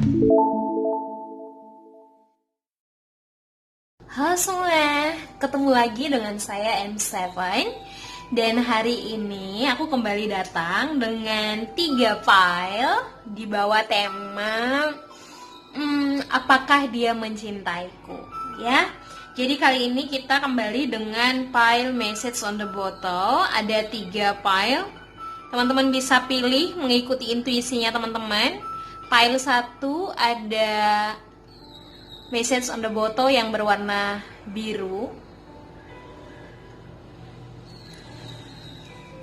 Halo semua, ketemu lagi dengan saya M7. Dan hari ini aku kembali datang dengan 3 file di bawah tema apakah dia mencintaiku, ya. Jadi kali ini kita kembali dengan file message on the bottle. Ada 3 file. Teman-teman bisa pilih mengikuti intuisinya teman-teman. File 1 ada message on the bottle yang berwarna biru.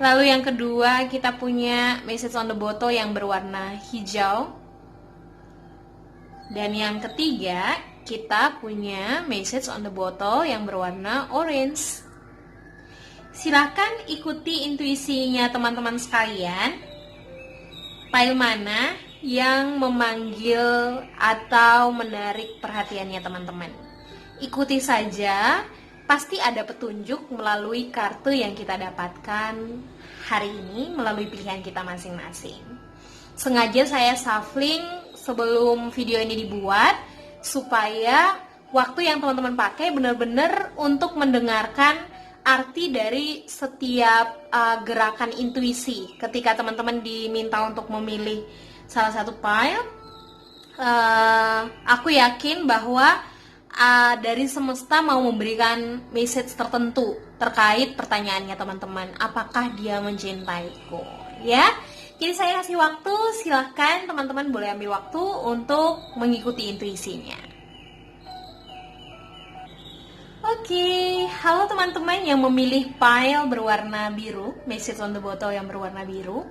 Lalu yang kedua kita punya message on the bottle yang berwarna hijau. Dan yang ketiga kita punya message on the bottle yang berwarna orange. Silakan ikuti intuisinya teman-teman sekalian. File mana yang memanggil atau menarik perhatiannya teman-teman? Ikuti saja, pasti ada petunjuk melalui kartu yang kita dapatkan hari ini melalui pilihan kita masing-masing. Sengaja saya shuffling sebelum video ini dibuat supaya waktu yang teman-teman pakai benar-benar untuk mendengarkan arti dari setiap gerakan intuisi ketika teman-teman diminta untuk memilih salah satu file. Aku yakin bahwa dari semesta mau memberikan message tertentu terkait pertanyaannya teman-teman, apakah dia mencintaiku, ya. Jadi saya kasih waktu, silahkan teman-teman boleh ambil waktu untuk mengikuti intuisinya. Oke, halo teman-teman yang memilih file berwarna biru, message on the bottle yang berwarna biru.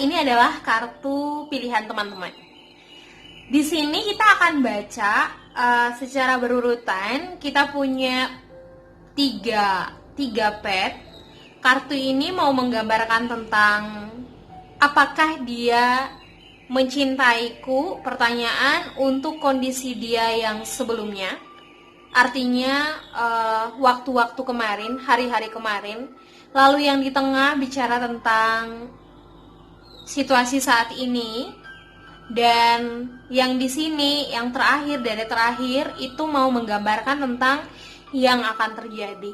Ini adalah kartu pilihan teman-teman. Di sini kita akan baca secara berurutan. Kita punya tiga pet. Kartu ini mau menggambarkan tentang apakah dia mencintaiku, pertanyaan untuk kondisi dia yang sebelumnya. Artinya waktu-waktu kemarin, hari-hari kemarin. Lalu yang di tengah bicara tentang situasi saat ini. Dan yang di sini, yang terakhir, dari terakhir itu mau menggambarkan tentang yang akan terjadi.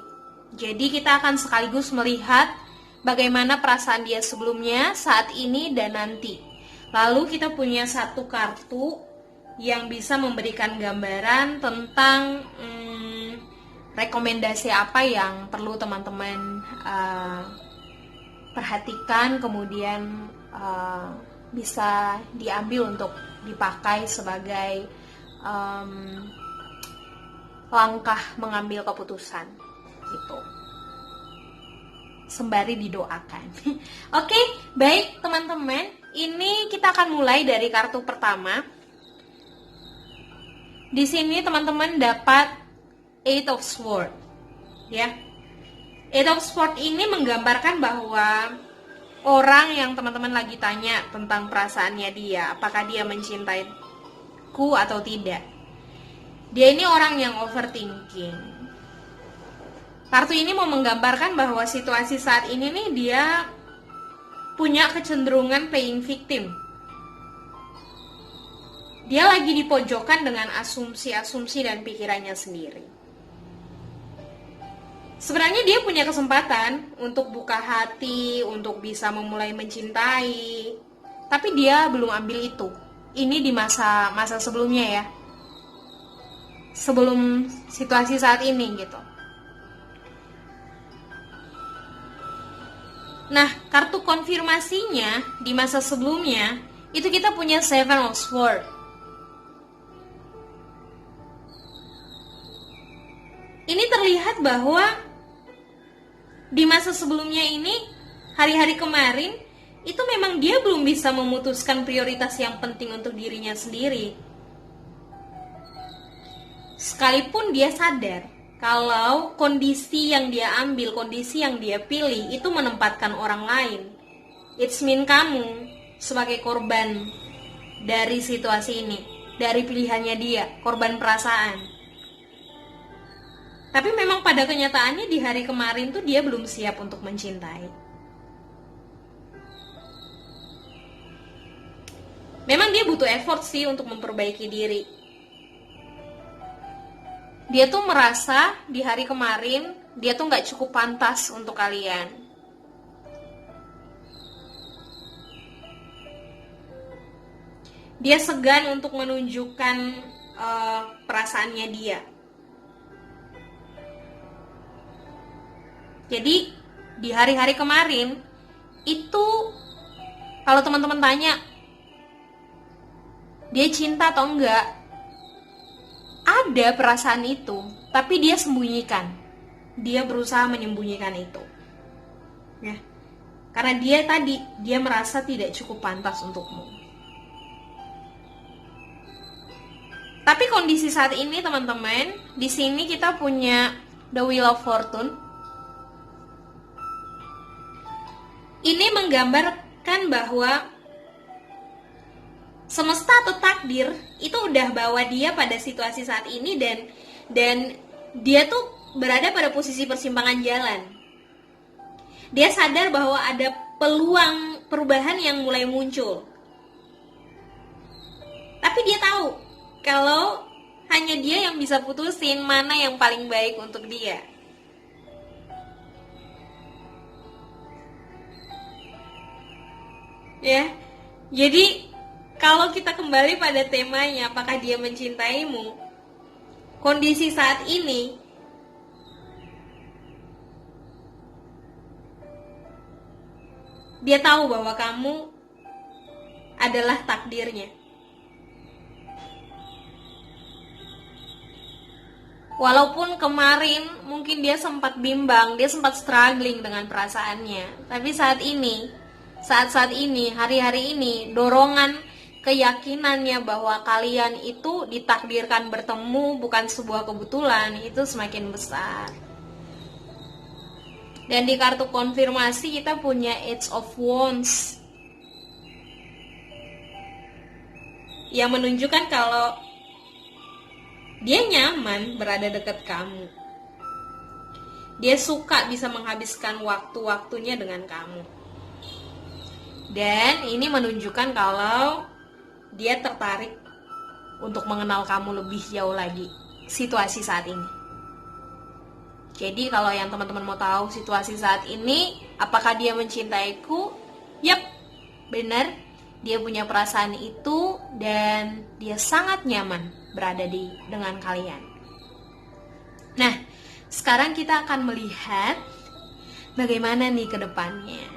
Jadi kita akan sekaligus melihat bagaimana perasaan dia sebelumnya, saat ini, dan nanti. Lalu kita punya satu kartu yang bisa memberikan gambaran tentang rekomendasi apa yang perlu teman-teman perhatikan, kemudian bisa diambil untuk dipakai sebagai langkah mengambil keputusan gitu, sembari didoakan. Oke, baik teman-teman, ini kita akan mulai dari kartu pertama. Di sini teman-teman dapat Eight of Swords, ya. Eight of Swords ini menggambarkan bahwa orang yang teman-teman lagi tanya tentang perasaannya dia, apakah dia mencintaiku atau tidak. Dia ini orang yang overthinking. Kartu ini mau menggambarkan bahwa situasi saat ini nih dia punya kecenderungan playing victim. Dia lagi dipojokkan dengan asumsi-asumsi dan pikirannya sendiri. Sebenarnya dia punya kesempatan untuk buka hati, untuk bisa memulai mencintai, tapi dia belum ambil itu. Ini di masa sebelumnya ya, sebelum situasi saat ini gitu. Nah, kartu konfirmasinya di masa sebelumnya itu kita punya Seven of Swords. Ini terlihat bahwa di masa sebelumnya ini, hari-hari kemarin, itu memang dia belum bisa memutuskan prioritas yang penting untuk dirinya sendiri. Sekalipun dia sadar kalau kondisi yang dia ambil, kondisi yang dia pilih itu menempatkan orang lain. It's mean kamu sebagai korban dari situasi ini, dari pilihannya dia, korban perasaan. Tapi memang pada kenyataannya di hari kemarin tuh dia belum siap untuk mencintai. Memang dia butuh effort sih untuk memperbaiki diri. Dia tuh merasa di hari kemarin dia tuh nggak cukup pantas untuk kalian. Dia segan untuk menunjukkan perasaannya dia. Jadi di hari-hari kemarin itu, kalau teman-teman tanya dia cinta atau enggak, ada perasaan itu, tapi dia sembunyikan. Dia berusaha menyembunyikan itu. Ya. Karena dia merasa tidak cukup pantas untukmu. Tapi kondisi saat ini teman-teman, di sini kita punya The Wheel of Fortune. Ini menggambarkan bahwa semesta atau takdir itu udah bawa dia pada situasi saat ini, dan dia tuh berada pada posisi persimpangan jalan. Dia sadar bahwa ada peluang perubahan yang mulai muncul. Tapi dia tahu kalau hanya dia yang bisa putusin mana yang paling baik untuk dia. Ya. Jadi kalau kita kembali pada temanya, apakah dia mencintaimu? Kondisi saat ini, dia tahu bahwa kamu adalah takdirnya. Walaupun kemarin mungkin dia sempat bimbang, dia sempat struggling dengan perasaannya. Tapi saat ini, hari-hari ini, dorongan keyakinannya bahwa kalian itu ditakdirkan bertemu bukan sebuah kebetulan, itu semakin besar. Dan di kartu konfirmasi kita punya Eight of Wands, yang menunjukkan kalau dia nyaman berada dekat kamu. Dia suka bisa menghabiskan waktu-waktunya dengan kamu. Dan ini menunjukkan kalau dia tertarik untuk mengenal kamu lebih jauh lagi situasi saat ini. Jadi kalau yang teman-teman mau tahu situasi saat ini, apakah dia mencintaiku? Yap, benar. Dia punya perasaan itu dan dia sangat nyaman berada dengan kalian. Nah, sekarang kita akan melihat bagaimana nih ke depannya.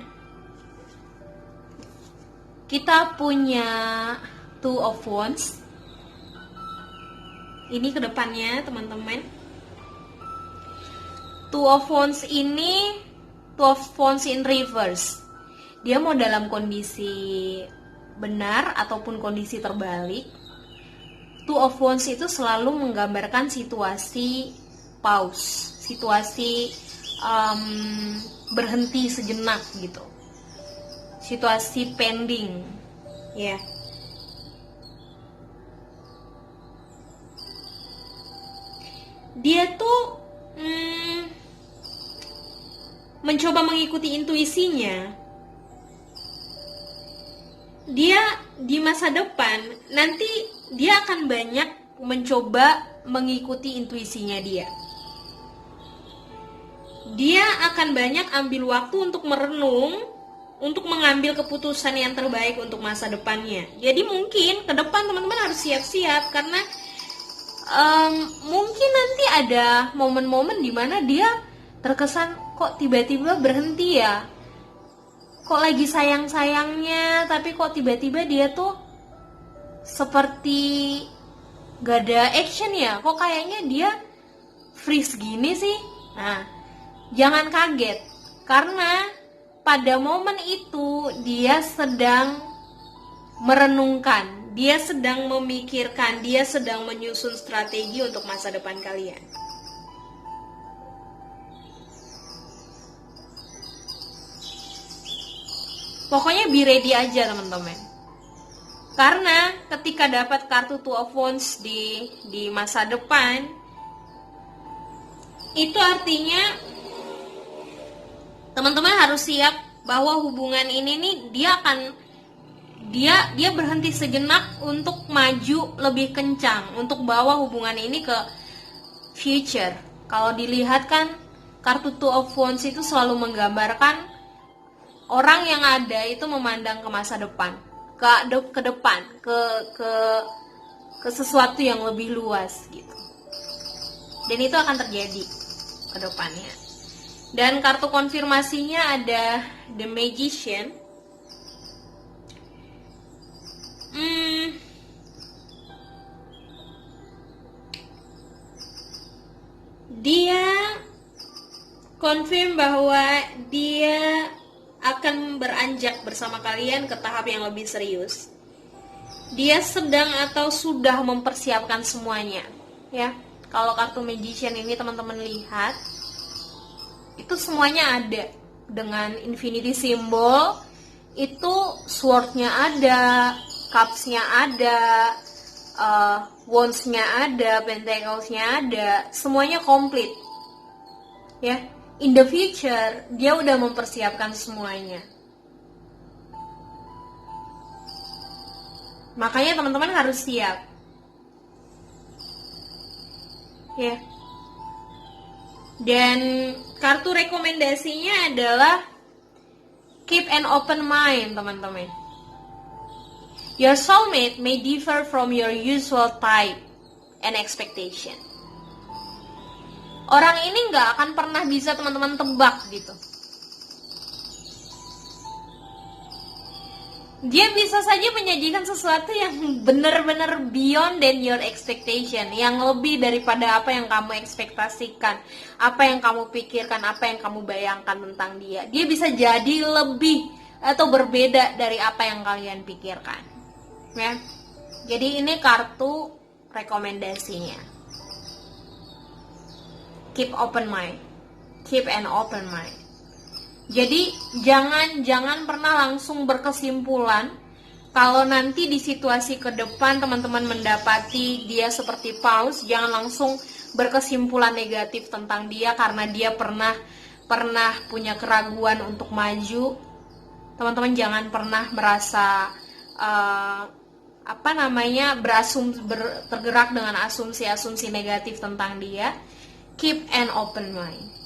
Kita punya Two of Wands. Ini ke depannya teman-teman. Two of Wands ini, Two of Wands in reverse. Dia mau dalam kondisi benar ataupun kondisi terbalik. Two of Wands itu selalu menggambarkan situasi pause, situasi berhenti sejenak gitu, situasi pending, ya. Dia tuh mencoba mengikuti intuisinya. Dia di masa depan nanti dia akan banyak mencoba mengikuti intuisinya dia. Dia akan banyak ambil waktu untuk merenung, untuk mengambil keputusan yang terbaik untuk masa depannya. Jadi mungkin ke depan teman-teman harus siap-siap, karena mungkin nanti ada momen-momen di mana dia terkesan kok tiba-tiba berhenti ya. Kok lagi sayang-sayangnya, tapi kok tiba-tiba dia tuh seperti gak ada action ya. Kok kayaknya dia freeze gini sih. Nah, jangan kaget, karena pada momen itu dia sedang merenungkan, dia sedang memikirkan, dia sedang menyusun strategi untuk masa depan kalian. Pokoknya be ready aja teman-teman. Karena ketika dapat kartu Two of Wands di masa depan, itu artinya teman-teman harus siap bahwa hubungan ini nih dia akan dia berhenti sejenak untuk maju lebih kencang, untuk bawa hubungan ini ke future. Kalau dilihat kan kartu Two of Wands itu selalu menggambarkan orang yang ada itu memandang ke masa depan, ke depan, ke sesuatu yang lebih luas gitu. Dan itu akan terjadi ke depannya. Dan kartu konfirmasinya ada The Magician. Dia confirm bahwa dia akan beranjak bersama kalian ke tahap yang lebih serius. Dia sedang atau sudah mempersiapkan semuanya, ya. Kalau kartu Magician ini teman-teman lihat, itu semuanya ada. Dengan infinity symbol, itu sword-nya ada, cups-nya ada, wands-nya ada, pentacles-nya ada, semuanya komplit. Ya, in the future, dia udah mempersiapkan semuanya. Makanya teman-teman harus siap. Ya. Dan kartu rekomendasinya adalah keep an open mind, teman-teman. Your soulmate may differ from your usual type and expectation. Orang ini nggak akan pernah bisa teman-teman tebak gitu. Dia bisa saja menyajikan sesuatu yang benar-benar beyond than your expectation, yang lebih daripada apa yang kamu ekspektasikan, apa yang kamu pikirkan, apa yang kamu bayangkan tentang dia. Dia bisa jadi lebih atau berbeda dari apa yang kalian pikirkan. Ya. Jadi ini kartu rekomendasinya. Keep open mind. Keep an open mind. Jadi jangan pernah langsung berkesimpulan kalau nanti di situasi ke depan teman-teman mendapati dia seperti paus, jangan langsung berkesimpulan negatif tentang dia karena dia pernah punya keraguan untuk maju. Teman-teman jangan pernah merasa tergerak dengan asumsi-asumsi negatif tentang dia. Keep an open mind.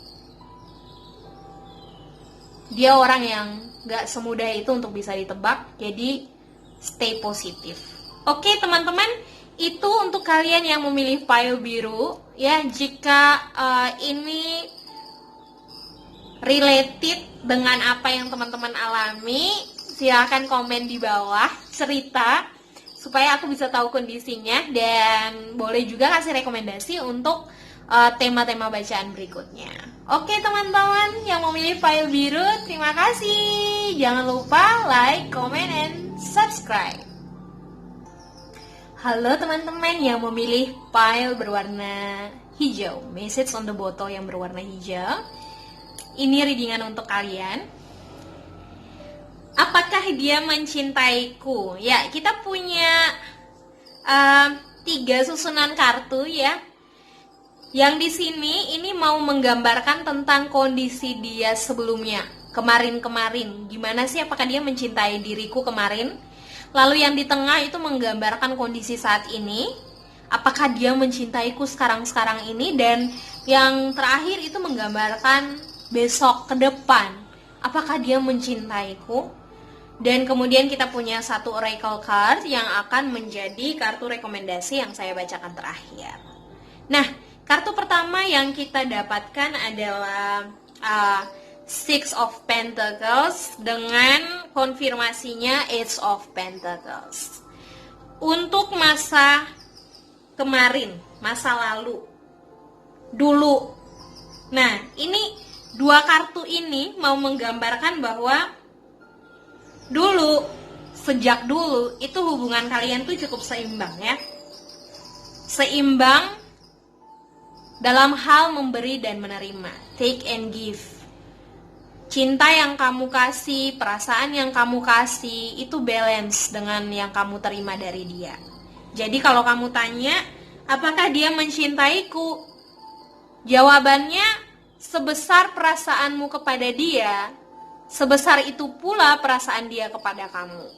Dia orang yang gak semudah itu untuk bisa ditebak, jadi stay positif. Oke teman-teman, itu untuk kalian yang memilih pile biru. Ya, jika ini related dengan apa yang teman-teman alami, silahkan komen di bawah, cerita supaya aku bisa tahu kondisinya. Dan boleh juga kasih rekomendasi untuk tema-tema bacaan berikutnya. Oke teman-teman yang memilih file biru, terima kasih. Jangan lupa like, comment, and subscribe. Halo teman-teman yang memilih file berwarna hijau, message on the bottle yang berwarna hijau. Ini readingan untuk kalian. Apakah dia mencintaiku? Ya, kita punya 3 susunan kartu ya. Yang di sini ini mau menggambarkan tentang kondisi dia sebelumnya, kemarin-kemarin. Gimana sih, apakah dia mencintai diriku kemarin? Lalu yang di tengah itu menggambarkan kondisi saat ini. Apakah dia mencintaiku sekarang-sekarang ini? Dan yang terakhir itu menggambarkan besok ke depan. Apakah dia mencintaiku? Dan kemudian kita punya satu oracle card yang akan menjadi kartu rekomendasi yang saya bacakan terakhir. Nah, kartu pertama yang kita dapatkan adalah Six of Pentacles dengan konfirmasinya Ace of Pentacles. Untuk masa kemarin, masa lalu, dulu. Nah, ini 2 kartu ini mau menggambarkan bahwa dulu, sejak dulu, itu hubungan kalian tuh cukup seimbang ya. Seimbang dalam hal memberi dan menerima, take and give. Cinta yang kamu kasih, perasaan yang kamu kasih, itu balance dengan yang kamu terima dari dia. Jadi kalau kamu tanya, apakah dia mencintaiku? Jawabannya, sebesar perasaanmu kepada dia, sebesar itu pula perasaan dia kepada kamu.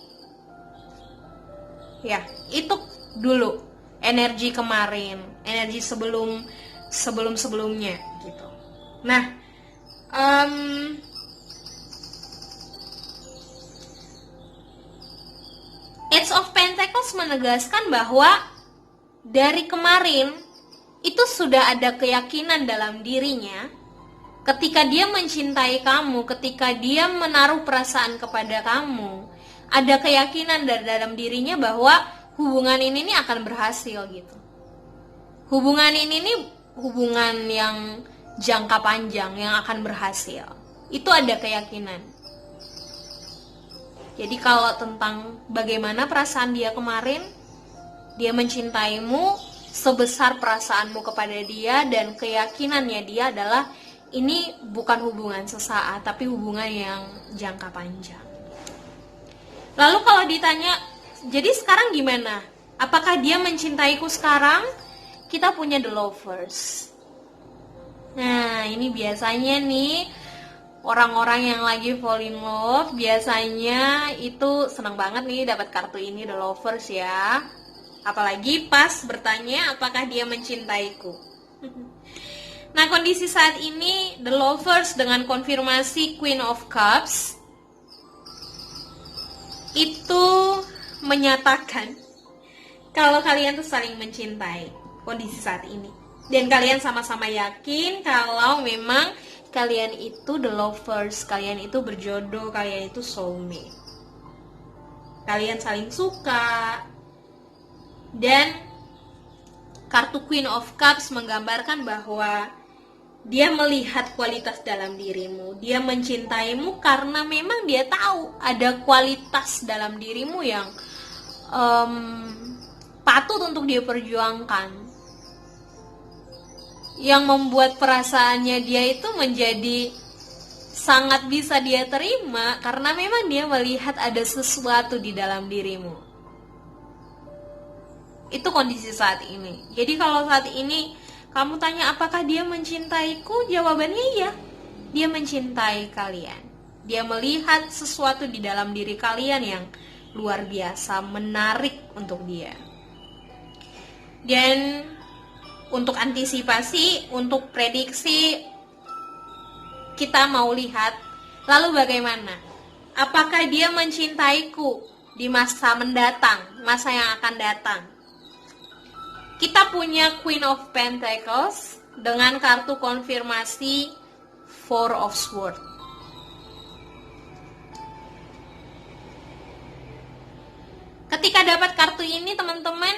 Ya, itu dulu energi kemarin, energi sebelumnya gitu. Nah, Eight of Pentacles menegaskan bahwa dari kemarin itu sudah ada keyakinan dalam dirinya. Ketika dia mencintai kamu, ketika dia menaruh perasaan kepada kamu, ada keyakinan dari dalam dirinya bahwa hubungan ini nih akan berhasil gitu. Hubungan ini nih hubungan yang jangka panjang yang akan berhasil. Itu ada keyakinan. Jadi kalau tentang bagaimana perasaan dia kemarin, dia mencintaimu sebesar perasaanmu kepada dia, dan keyakinannya dia adalah ini bukan hubungan sesaat, tapi hubungan yang jangka panjang. Lalu kalau ditanya, jadi sekarang gimana? Apakah dia mencintaiku sekarang? Kita punya the lovers. Nah, ini biasanya nih orang-orang yang lagi fall in love biasanya itu senang banget nih dapat kartu ini, the lovers ya. Apalagi pas bertanya apakah dia mencintaiku. Nah, kondisi saat ini the lovers dengan konfirmasi Queen of Cups itu menyatakan kalau kalian tuh saling mencintai kondisi saat ini. Dan kalian sama-sama yakin kalau memang kalian itu the lovers, kalian itu berjodoh, kalian itu soulmate. Kalian saling suka. Dan kartu Queen of Cups menggambarkan bahwa dia melihat kualitas dalam dirimu. Dia mencintaimu karena memang dia tahu ada kualitas dalam dirimu yang patut untuk dia perjuangkan. Yang membuat perasaannya dia itu menjadi sangat bisa dia terima karena memang dia melihat ada sesuatu di dalam dirimu. Itu kondisi saat ini. Jadi kalau saat ini kamu tanya apakah dia mencintaiku? Jawabannya iya. Dia mencintai kalian. Dia melihat sesuatu di dalam diri kalian yang luar biasa, menarik untuk dia. Dan untuk antisipasi, untuk prediksi, kita mau lihat lalu bagaimana? Apakah dia mencintaiku di masa mendatang, masa yang akan datang? Kita punya Queen of Pentacles dengan kartu konfirmasi Four of Swords. Ketika dapat kartu ini teman-teman,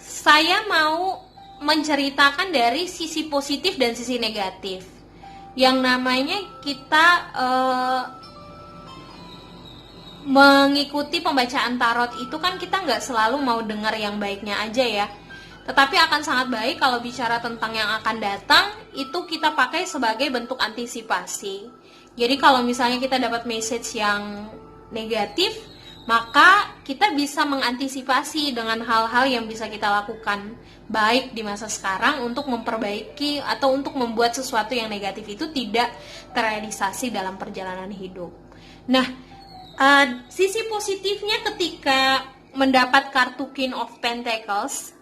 saya mau menceritakan dari sisi positif dan sisi negatif. Yang namanya kita mengikuti pembacaan tarot itu kan kita nggak selalu mau dengar yang baiknya aja ya. Tetapi akan sangat baik kalau bicara tentang yang akan datang, itu kita pakai sebagai bentuk antisipasi. Jadi kalau misalnya kita dapat message yang negatif, maka kita bisa mengantisipasi dengan hal-hal yang bisa kita lakukan baik di masa sekarang untuk memperbaiki atau untuk membuat sesuatu yang negatif itu tidak terrealisasi dalam perjalanan hidup. Nah, sisi positifnya ketika mendapat kartu King of Pentacles,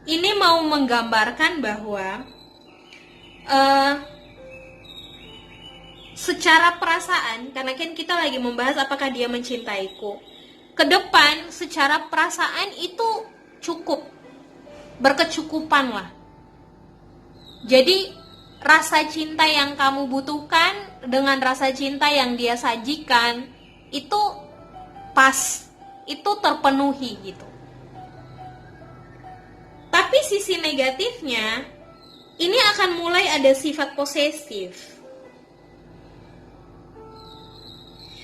ini mau menggambarkan bahwa secara perasaan, karena kan kita lagi membahas apakah dia mencintaiku, ke depan secara perasaan itu cukup, berkecukupan lah. Jadi rasa cinta yang kamu butuhkan dengan rasa cinta yang dia sajikan itu pas, itu terpenuhi gitu. Tapi sisi negatifnya, ini akan mulai ada sifat posesif.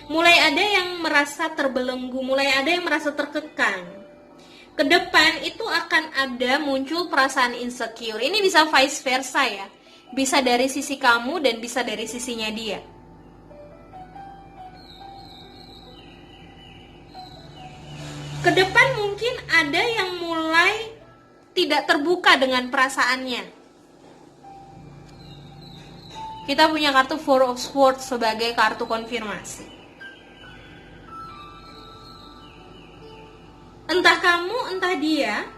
Mulai ada yang merasa terbelenggu, mulai ada yang merasa terkekang. Ke depan itu akan ada muncul perasaan insecure. Ini bisa vice versa ya. Bisa dari sisi kamu dan bisa dari sisinya dia. Ke depan mungkin ada yang mulai tidak terbuka dengan perasaannya. Kita punya kartu Four of Swords sebagai kartu konfirmasi. Entah kamu, entah dia,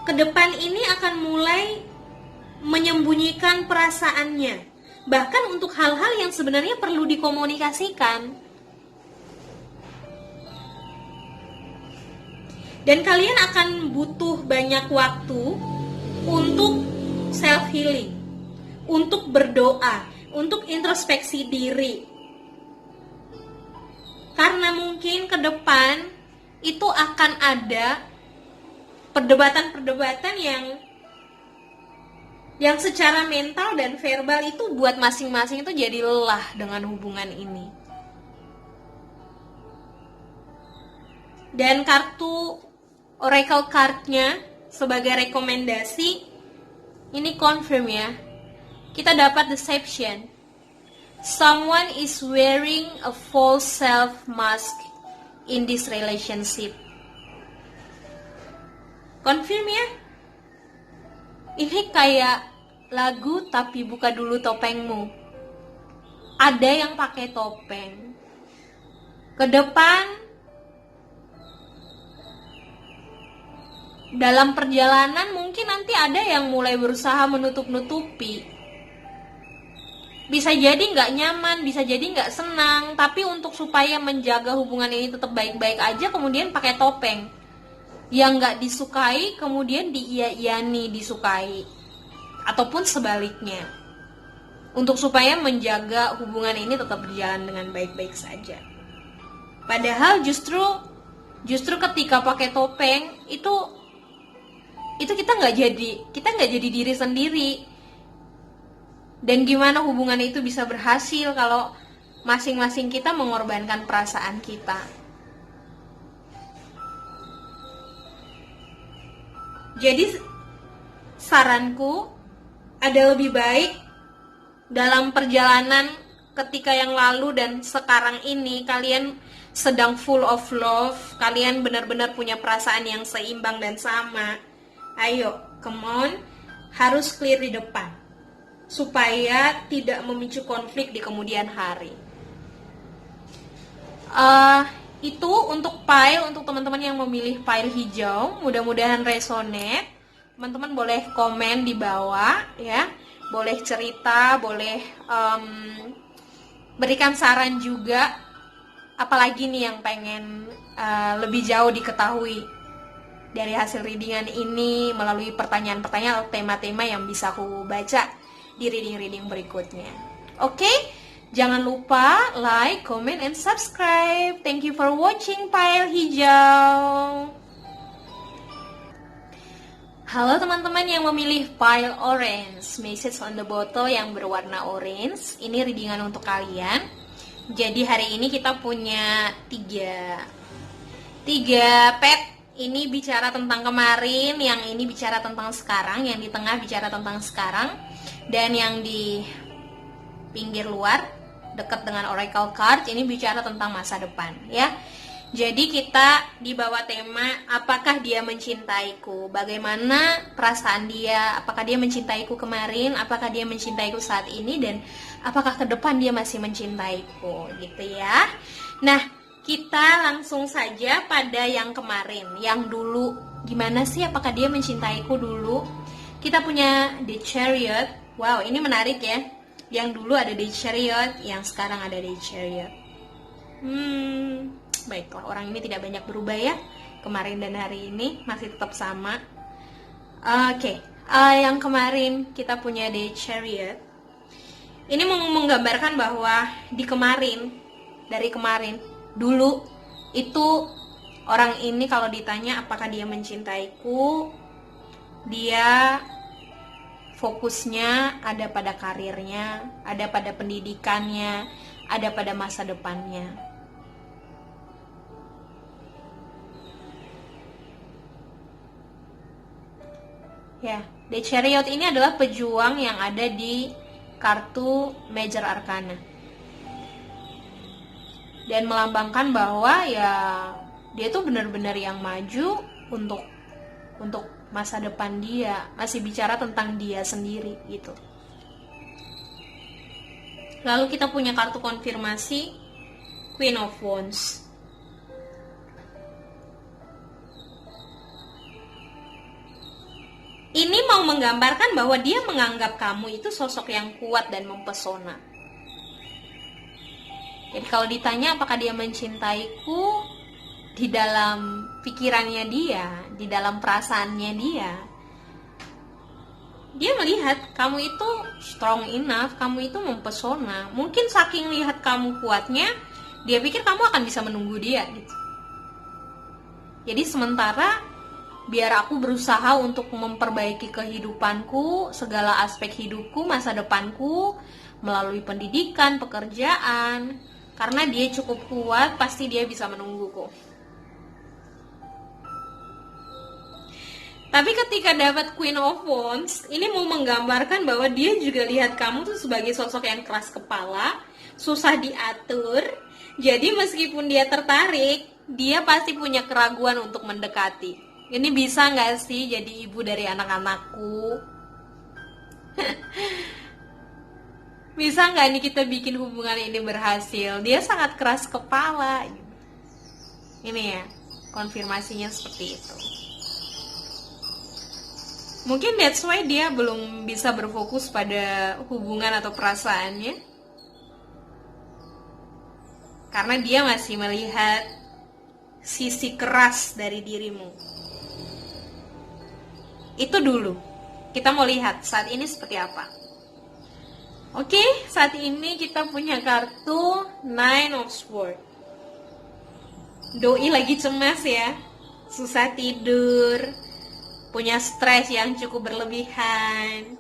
ke depan ini akan mulai menyembunyikan perasaannya, bahkan untuk hal-hal yang sebenarnya perlu dikomunikasikan. Dan kalian akan butuh banyak waktu untuk self-healing, untuk berdoa, untuk introspeksi diri. Karena mungkin ke depan itu akan ada perdebatan-perdebatan yang secara mental dan verbal itu buat masing-masing itu jadi lelah dengan hubungan ini. Dan kartu Oracle card-nya sebagai rekomendasi ini confirm ya. Kita dapat deception. Someone is wearing a false self mask in this relationship. Confirm ya. Ini kayak lagu tapi buka dulu topengmu. Ada yang pakai topeng. Ke depan dalam perjalanan mungkin nanti ada yang mulai berusaha menutup-nutupi. Bisa jadi nggak nyaman, bisa jadi nggak senang, tapi untuk supaya menjaga hubungan ini tetap baik-baik aja, kemudian pakai topeng. Yang nggak disukai, kemudian diiya-iyani disukai. Ataupun sebaliknya. Untuk supaya menjaga hubungan ini tetap berjalan dengan baik-baik saja. Padahal justru ketika pakai topeng, itu kita nggak jadi diri sendiri. Dan gimana hubungan itu bisa berhasil kalau masing-masing kita mengorbankan perasaan kita. Jadi saranku ada lebih baik dalam perjalanan ketika yang lalu dan sekarang ini kalian sedang full of love, kalian benar-benar punya perasaan yang seimbang dan sama. Ayo, come on, harus clear di depan supaya tidak memicu konflik di kemudian hari. Itu untuk pile, untuk teman-teman yang memilih pile hijau, mudah-mudahan resonate. Teman-teman boleh komen di bawah ya, boleh cerita, boleh berikan saran juga, apalagi nih yang pengen lebih jauh diketahui dari hasil readingan ini melalui pertanyaan-pertanyaan atau tema-tema yang bisa aku baca di reading-reading berikutnya. Oke? Jangan lupa like, comment, and subscribe. Thank you for watching Pile Hijau. Halo teman-teman yang memilih Pile Orange, message on the bottle yang berwarna orange. Ini readingan untuk kalian. Jadi hari ini kita punya tiga pet. Ini bicara tentang kemarin, yang ini bicara tentang sekarang, yang di tengah bicara tentang sekarang, dan yang di pinggir luar dekat dengan Oracle card ini bicara tentang masa depan ya. Jadi kita dibawa tema apakah dia mencintaiku, bagaimana perasaan dia, apakah dia mencintaiku kemarin, apakah dia mencintaiku saat ini, dan apakah ke depan dia masih mencintaiku gitu ya. Nah, kita langsung saja pada yang kemarin, yang dulu. Gimana sih, apakah dia mencintaiku dulu? Kita punya The Chariot. Wow, ini menarik ya. Yang dulu ada The Chariot, yang sekarang ada The Chariot. Baiklah, orang ini tidak banyak berubah ya. Kemarin dan hari ini masih tetap sama. Oke, yang kemarin kita punya The Chariot. Ini menggambarkan bahwa dari kemarin, dulu itu orang ini kalau ditanya apakah dia mencintaiku, dia fokusnya ada pada karirnya, ada pada pendidikannya, ada pada masa depannya. Ya, The Chariot ini adalah pejuang yang ada di kartu Major Arcana. Dan melambangkan bahwa ya dia tuh benar-benar yang maju untuk masa depan dia, masih bicara tentang dia sendiri gitu. Lalu kita punya kartu konfirmasi Queen of Wands. mau menggambarkan bahwa dia menganggap kamu itu sosok yang kuat dan mempesona. Jadi kalau ditanya apakah dia mencintaiku, di dalam pikirannya dia, di dalam perasaannya dia melihat kamu itu strong enough, kamu itu mempesona. Mungkin saking lihat kamu kuatnya, dia pikir kamu akan bisa menunggu dia gitu. Jadi sementara biar aku berusaha untuk memperbaiki kehidupanku, segala aspek hidupku, masa depanku, melalui pendidikan, pekerjaan. Karena dia cukup kuat, pasti dia bisa menungguku. Tapi ketika dapat Queen of Wands, ini mau menggambarkan bahwa dia juga lihat kamu tuh sebagai sosok yang keras kepala, susah diatur. Jadi meskipun dia tertarik, dia pasti punya keraguan untuk mendekati. Ini bisa nggak sih jadi ibu dari anak-anakku? Bisa nggak nih kita bikin hubungan ini berhasil? Dia sangat keras kepala. Ini ya, konfirmasinya seperti itu. Mungkin that's why dia belum bisa berfokus pada hubungan atau perasaannya. Karena dia masih melihat sisi keras dari dirimu. Itu dulu. Kita mau lihat saat ini seperti apa. Oke, saat ini kita punya kartu Nine of Swords. Doi lagi cemas ya. Susah tidur, punya stres yang cukup berlebihan,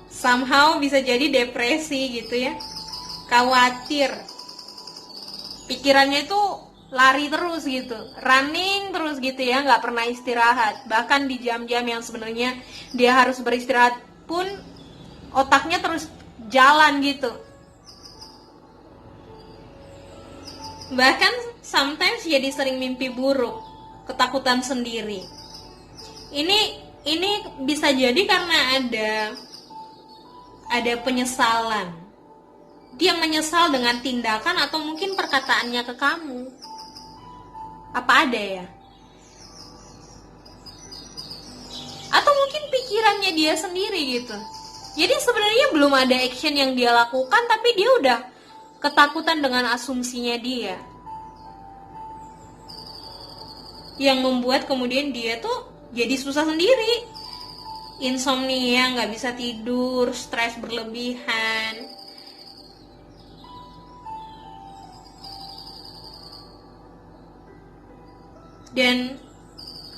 somehow bisa jadi depresi gitu ya, khawatir, pikirannya itu lari terus gitu, running terus gitu ya, nggak pernah istirahat. Bahkan di jam-jam yang sebenarnya dia harus beristirahat pun otaknya terus jalan gitu. Bahkan sometimes jadi sering mimpi buruk, ketakutan sendiri. Ini bisa jadi karena ada penyesalan. Dia menyesal dengan tindakan atau mungkin perkataannya ke kamu. Apa ada ya? Atau mungkin pikirannya dia sendiri gitu. Jadi sebenarnya belum ada action yang dia lakukan, tapi dia udah ketakutan dengan asumsinya dia. Yang membuat kemudian dia tuh jadi susah sendiri, insomnia, nggak bisa tidur, stres berlebihan. Dan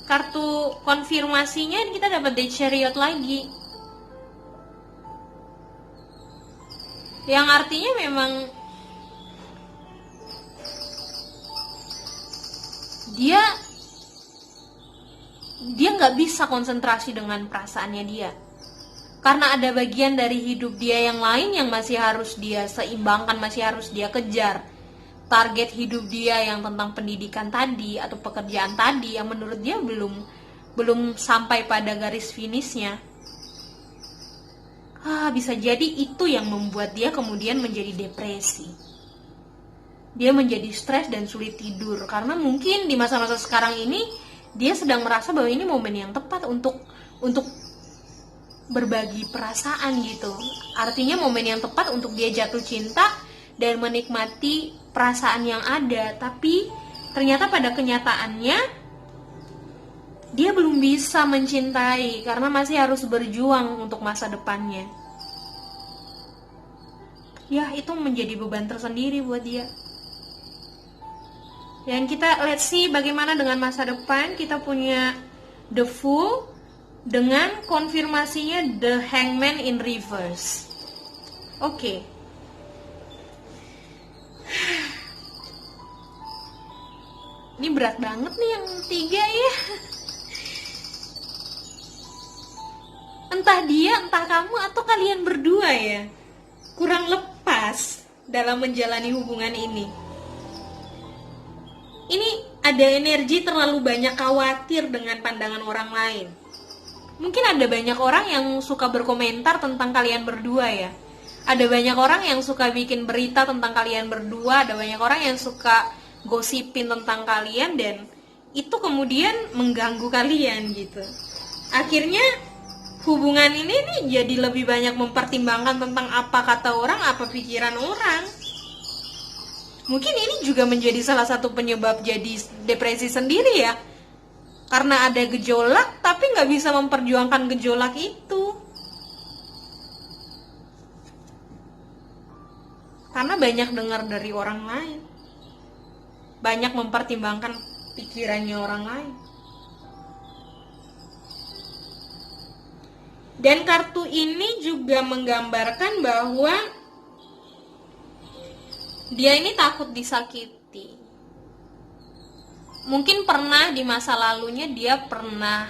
kartu konfirmasinya kita dapat The Chariot lagi, yang artinya memang dia nggak bisa konsentrasi dengan perasaannya dia, karena ada bagian dari hidup dia yang lain yang masih harus dia seimbangkan, masih harus dia kejar. Target hidup dia yang tentang pendidikan tadi atau pekerjaan tadi yang menurut dia belum sampai pada garis finishnya. Bisa jadi itu yang membuat dia kemudian menjadi depresi. Dia menjadi stres dan sulit tidur karena mungkin di masa-masa sekarang ini dia sedang merasa bahwa ini momen yang tepat untuk berbagi perasaan gitu. Artinya momen yang tepat untuk dia jatuh cinta dan menikmati perasaan yang ada. Tapi ternyata pada kenyataannya dia belum bisa mencintai karena masih harus berjuang untuk masa depannya. Ya, itu menjadi beban tersendiri buat dia. Dan kita let's see bagaimana dengan masa depan. Kita punya The Fool dengan konfirmasinya The Hangman in Reverse. Oke. Ini berat banget nih yang 3 ya. Entah dia, entah kamu, atau kalian berdua ya, kurang lepas dalam menjalani hubungan ini. Ini ada energi terlalu banyak khawatir dengan pandangan orang lain. Mungkin ada banyak orang yang suka berkomentar tentang kalian berdua ya. Ada banyak orang yang suka bikin berita tentang kalian berdua. Ada banyak orang yang suka gosipin tentang kalian. Dan itu kemudian mengganggu kalian gitu. Akhirnya hubungan ini nih jadi lebih banyak mempertimbangkan tentang apa kata orang, apa pikiran orang. Mungkin ini juga menjadi salah satu penyebab jadi depresi sendiri ya. Karena ada gejolak, tapi nggak bisa memperjuangkan gejolak itu. Karena banyak dengar dari orang lain. Banyak mempertimbangkan pikirannya orang lain. Dan kartu ini juga menggambarkan bahwa dia ini takut disakiti. Mungkin pernah di masa lalunya dia pernah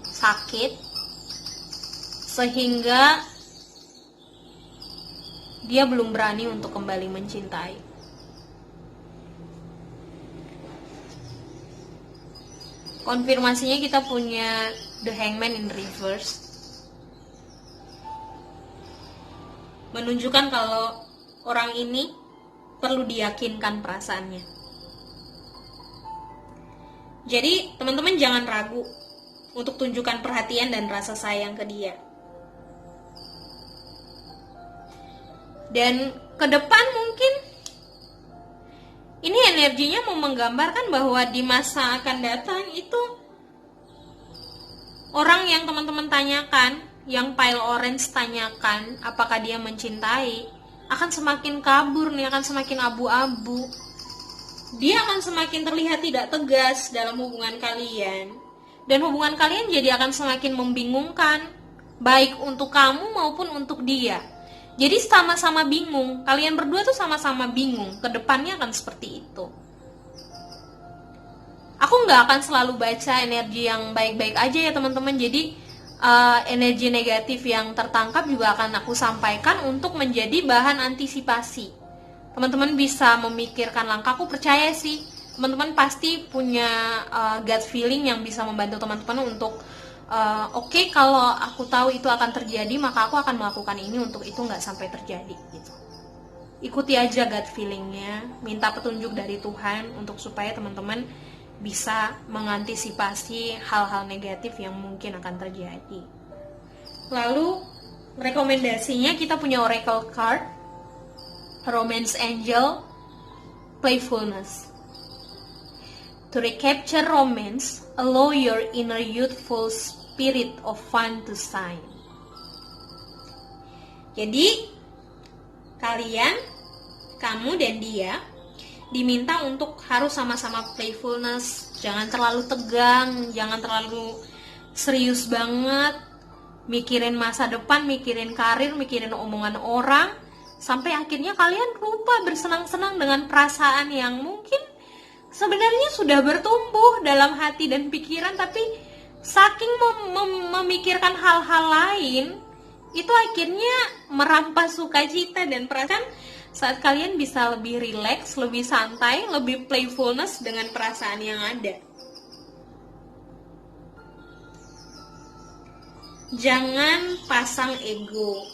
sakit, sehingga dia belum berani untuk kembali mencintai. Konfirmasinya kita punya The Hangman in reverse. Menunjukkan kalau orang ini perlu diyakinkan perasaannya. Jadi teman-teman jangan ragu untuk tunjukkan perhatian dan rasa sayang ke dia. Dan ke depan mungkin ini energinya mau menggambarkan bahwa di masa akan datang itu orang yang teman-teman tanyakan, yang pile orange tanyakan apakah dia mencintai, akan semakin kabur nih, akan semakin abu-abu. Dia akan semakin terlihat tidak tegas dalam hubungan kalian. Dan hubungan kalian jadi akan semakin membingungkan, baik untuk kamu maupun untuk dia. Jadi sama-sama bingung, kalian berdua tuh sama-sama bingung, kedepannya akan seperti itu. Aku nggak akan selalu baca energi yang baik-baik aja ya teman-teman, jadi energi negatif yang tertangkap juga akan aku sampaikan untuk menjadi bahan antisipasi. Teman-teman bisa memikirkan langkah, aku percaya sih, teman-teman pasti punya gut feeling yang bisa membantu teman-teman untuk Oke, kalau aku tahu itu akan terjadi, maka aku akan melakukan ini untuk itu nggak sampai terjadi gitu. Ikuti aja gut feelingnya, minta petunjuk dari Tuhan untuk supaya teman-teman bisa mengantisipasi hal-hal negatif yang mungkin akan terjadi. Lalu rekomendasinya kita punya Oracle card, Romance Angel, Playfulness. To recapture romance, allow your inner youthful spirit of fun to shine. Jadi, kalian, kamu dan dia, diminta untuk harus sama-sama playfulness. Jangan terlalu tegang, jangan terlalu serius banget. Mikirin masa depan, mikirin karir, mikirin omongan orang. Sampai akhirnya kalian lupa bersenang-senang dengan perasaan yang mungkin sebenarnya sudah bertumbuh dalam hati dan pikiran, tapi saking memikirkan hal-hal lain, itu akhirnya merampas sukacita dan perasaan saat kalian bisa lebih rileks, lebih santai, lebih playfulness dengan perasaan yang ada. Jangan pasang ego.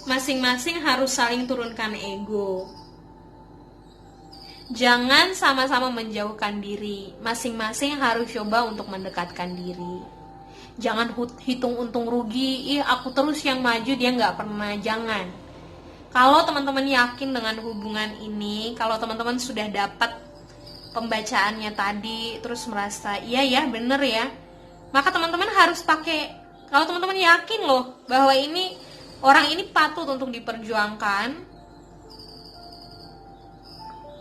Masing-masing harus saling turunkan ego. Jangan sama-sama menjauhkan diri. Masing-masing harus coba untuk mendekatkan diri. Jangan hitung untung rugi. Aku terus yang maju, dia nggak pernah. Jangan. Kalau teman-teman yakin dengan hubungan ini, kalau teman-teman sudah dapat pembacaannya tadi, terus merasa iya ya bener ya, maka teman-teman harus pakai. Kalau teman-teman yakin loh bahwa ini orang ini patut untuk diperjuangkan,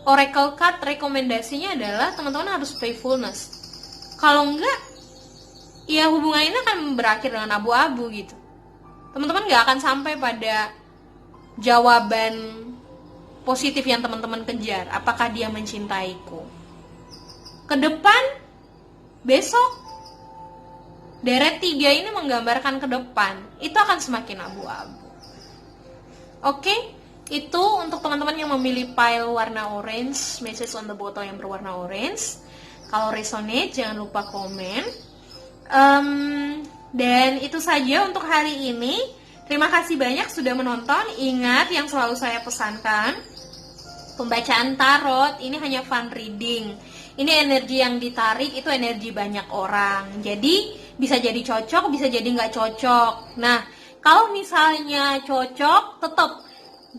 Oracle card rekomendasinya adalah teman-teman harus playfulness. Kalau enggak, ya hubungan ini akan berakhir dengan abu-abu gitu. Teman-teman nggak akan sampai pada jawaban positif yang teman-teman kejar. Apakah dia mencintaiku? Ke depan, besok, deret 3 ini menggambarkan ke depan. Itu akan semakin abu-abu. Oke? Itu untuk teman-teman yang memilih pile warna orange, message on the bottle yang berwarna orange. Kalau resonate, jangan lupa komen. Dan itu saja untuk hari ini. Terima kasih banyak sudah menonton. Ingat yang selalu saya pesankan, pembacaan tarot ini hanya fun reading. Ini energi yang ditarik, itu energi banyak orang. Jadi Bisa jadi cocok, bisa jadi nggak cocok. Nah, kalau misalnya cocok, tetap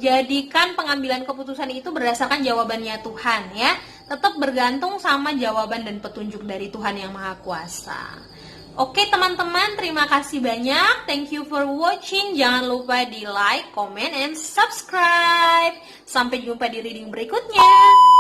jadikan pengambilan keputusan itu berdasarkan jawabannya Tuhan ya. Tetap bergantung sama jawaban dan petunjuk dari Tuhan yang Maha Kuasa. Oke teman-teman, terima kasih banyak. Thank you for watching. Jangan lupa di like, comment, and subscribe. Sampai jumpa di reading berikutnya.